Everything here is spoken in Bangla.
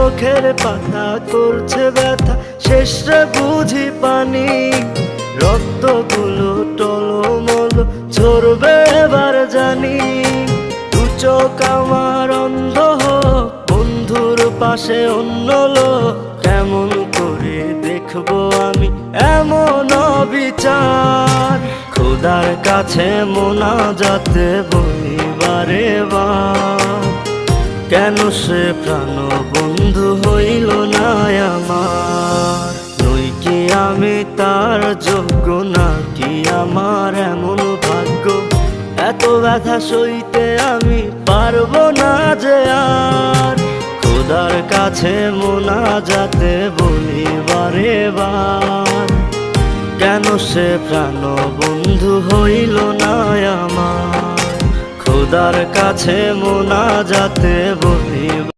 চোখের পাতা করছে ব্যথা, শেষে বুঝি পানি। রক্তগুলো টলমল ঝরবে এবার জানি। দু চোখ আমার অন্ধ হোক, বন্ধুর পাশে অন্য লোক, কেমন করে দেখবো আমি এমন অবিচার। খোদার কাছে মোনাজাতে বলি বারে বার, কেন সে প্রাণ বন্ধু হইল না আমার। নই কি আমি তার যোগ্য, নাকি আমার এমন ভাগ্য, এত ব্যথা সইতে আমি পারবো না যে আর। খোদার কাছে মোনাজাতে বলি বারে বার, কেন সে প্রাণ বন্ধু হইল না আমার। খোদার কাছে মোনাজাতে বলি